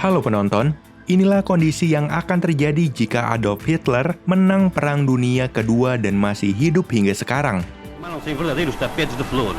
Halo penonton, inilah kondisi yang akan terjadi jika Adolf Hitler menang Perang Dunia Kedua dan masih hidup hingga sekarang. Manos sem verdadeiros tapetes de flor.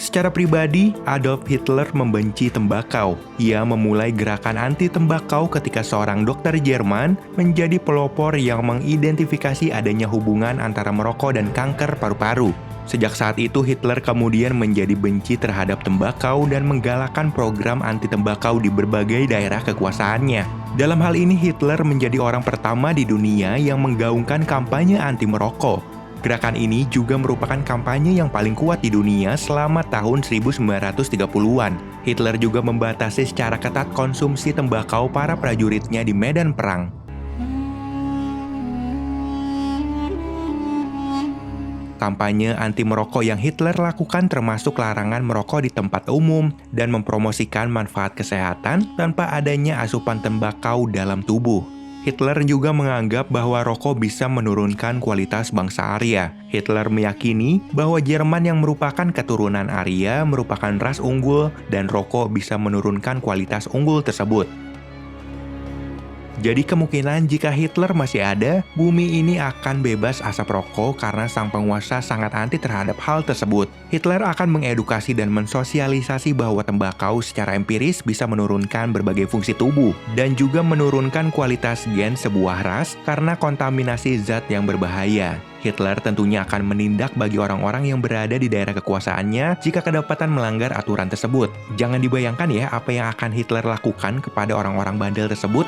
Secara pribadi, Adolf Hitler membenci tembakau. Ia memulai gerakan anti-tembakau ketika seorang dokter Jerman menjadi pelopor yang mengidentifikasi adanya hubungan antara merokok dan kanker paru-paru. Sejak saat itu, Hitler kemudian menjadi benci terhadap tembakau dan menggalakkan program anti-tembakau di berbagai daerah kekuasaannya. Dalam hal ini, Hitler menjadi orang pertama di dunia yang menggaungkan kampanye anti merokok. Gerakan ini juga merupakan kampanye yang paling kuat di dunia selama tahun 1930-an. Hitler juga membatasi secara ketat konsumsi tembakau para prajuritnya di medan perang. Kampanye anti merokok yang Hitler lakukan termasuk larangan merokok di tempat umum dan mempromosikan manfaat kesehatan tanpa adanya asupan tembakau dalam tubuh. Hitler juga menganggap bahwa rokok bisa menurunkan kualitas bangsa Arya. Hitler meyakini bahwa Jerman yang merupakan keturunan Arya merupakan ras unggul dan rokok bisa menurunkan kualitas unggul tersebut. Jadi kemungkinan jika Hitler masih ada, bumi ini akan bebas asap rokok karena sang penguasa sangat anti terhadap hal tersebut. Hitler akan mengedukasi dan mensosialisasi bahwa tembakau secara empiris bisa menurunkan berbagai fungsi tubuh dan juga menurunkan kualitas gen sebuah ras karena kontaminasi zat yang berbahaya. Hitler tentunya akan menindak bagi orang-orang yang berada di daerah kekuasaannya jika kedapatan melanggar aturan tersebut. Jangan dibayangkan ya apa yang akan Hitler lakukan kepada orang-orang bandel tersebut.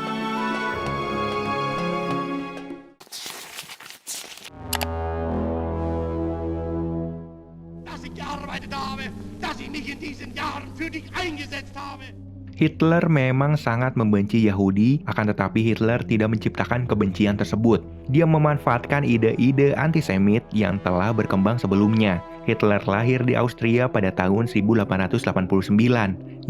Hitler memang sangat membenci Yahudi, akan tetapi Hitler tidak menciptakan kebencian tersebut. Dia memanfaatkan ide-ide antisemit yang telah berkembang sebelumnya. Hitler lahir di Austria pada tahun 1889.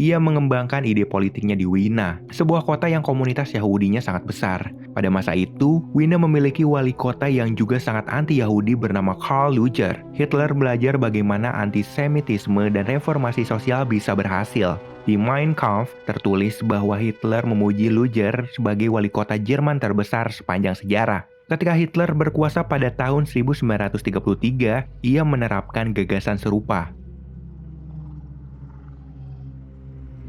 Ia mengembangkan ide politiknya di Wina, sebuah kota yang komunitas Yahudinya sangat besar. Pada masa itu, Wina memiliki wali kota yang juga sangat anti-Yahudi bernama Karl Lueger. Hitler belajar bagaimana antisemitisme dan reformasi sosial bisa berhasil. Di Mein Kampf tertulis bahwa Hitler memuji Lueger sebagai wali kota Jerman terbesar sepanjang sejarah. Ketika Hitler berkuasa pada tahun 1933, ia menerapkan gagasan serupa.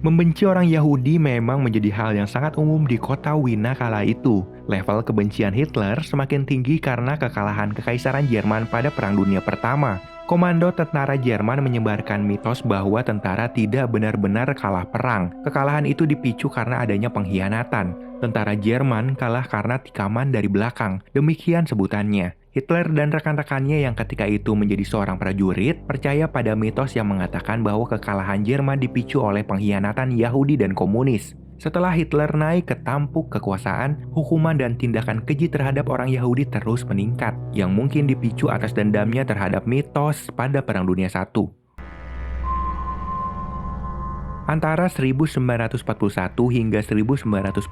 Membenci orang Yahudi memang menjadi hal yang sangat umum di kota Wina kala itu. Level kebencian Hitler semakin tinggi karena kekalahan Kekaisaran Jerman pada Perang Dunia Pertama. Komando tentara Jerman menyebarkan mitos bahwa tentara tidak benar-benar kalah perang. Kekalahan itu dipicu karena adanya pengkhianatan. Tentara Jerman kalah karena tikaman dari belakang. Demikian sebutannya. Hitler dan rekan-rekannya yang ketika itu menjadi seorang prajurit percaya pada mitos yang mengatakan bahwa kekalahan Jerman dipicu oleh pengkhianatan Yahudi dan komunis. Setelah Hitler naik ke tampuk kekuasaan, hukuman dan tindakan keji terhadap orang Yahudi terus meningkat, yang mungkin dipicu atas dendamnya terhadap mitos pada Perang Dunia I. Antara 1941 hingga 1945,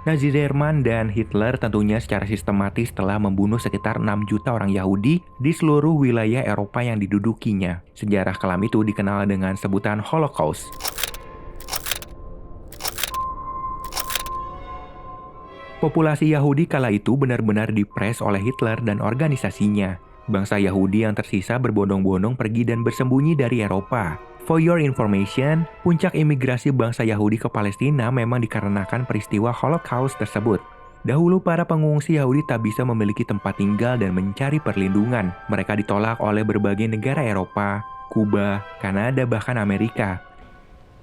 Nazi Jerman dan Hitler tentunya secara sistematis telah membunuh sekitar 6 juta orang Yahudi di seluruh wilayah Eropa yang didudukinya. Sejarah kelam itu dikenal dengan sebutan Holocaust. Populasi Yahudi kala itu benar-benar dipres oleh Hitler dan organisasinya. Bangsa Yahudi yang tersisa berbondong-bondong pergi dan bersembunyi dari Eropa. For your information, puncak imigrasi bangsa Yahudi ke Palestina memang dikarenakan peristiwa Holocaust tersebut. Dahulu para pengungsi Yahudi tak bisa memiliki tempat tinggal dan mencari perlindungan. Mereka ditolak oleh berbagai negara Eropa, Kuba, Kanada, bahkan Amerika.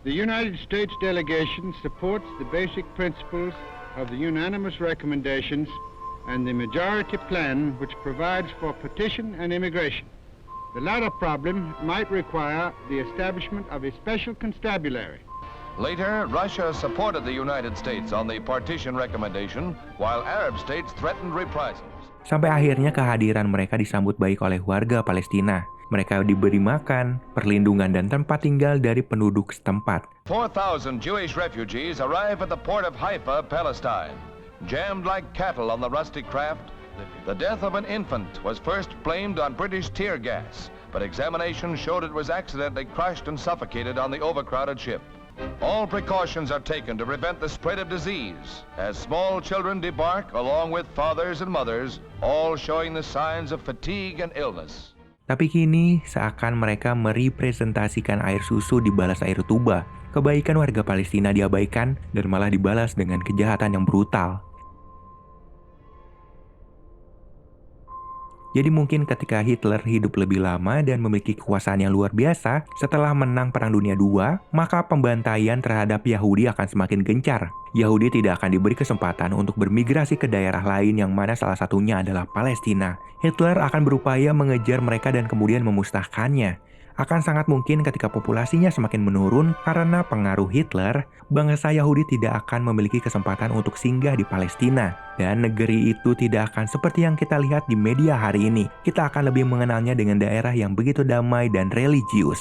The United States delegation supports the basic principles of the unanimous recommendations and the majority plan which provides for partition and immigration. The latter problem might require the establishment of a special constabulary. Later, Russia supported the United States on the partition recommendation, while Arab states threatened reprisals. Sampai akhirnya kehadiran mereka disambut baik oleh warga Palestina. Mereka diberi makan, perlindungan, dan tempat tinggal dari penduduk setempat. 4,000 Jewish refugees arrive at the port of Haifa, Palestine. Jammed like cattle on the rustic craft, The death of an infant was first blamed on British tear gas, but examination showed it was accidentally crushed and suffocated on the overcrowded ship. All precautions are taken to prevent the spread of disease, as small children debark along with fathers and mothers, all showing the signs of fatigue and illness. Tapi kini, seakan mereka merepresentasikan air susu dibalas air tuba. Kebaikan warga Palestina diabaikan dan malah dibalas dengan kejahatan yang brutal. Jadi mungkin ketika Hitler hidup lebih lama dan memiliki kekuasaan yang luar biasa, setelah menang Perang Dunia II, maka pembantaian terhadap Yahudi akan semakin gencar. Yahudi tidak akan diberi kesempatan untuk bermigrasi ke daerah lain yang mana salah satunya adalah Palestina. Hitler akan berupaya mengejar mereka dan kemudian memusnahkannya. Akan sangat mungkin ketika populasinya semakin menurun karena pengaruh Hitler, bangsa Yahudi tidak akan memiliki kesempatan untuk singgah di Palestina. Dan negeri itu tidak akan seperti yang kita lihat di media hari ini. Kita akan lebih mengenalnya dengan daerah yang begitu damai dan religius.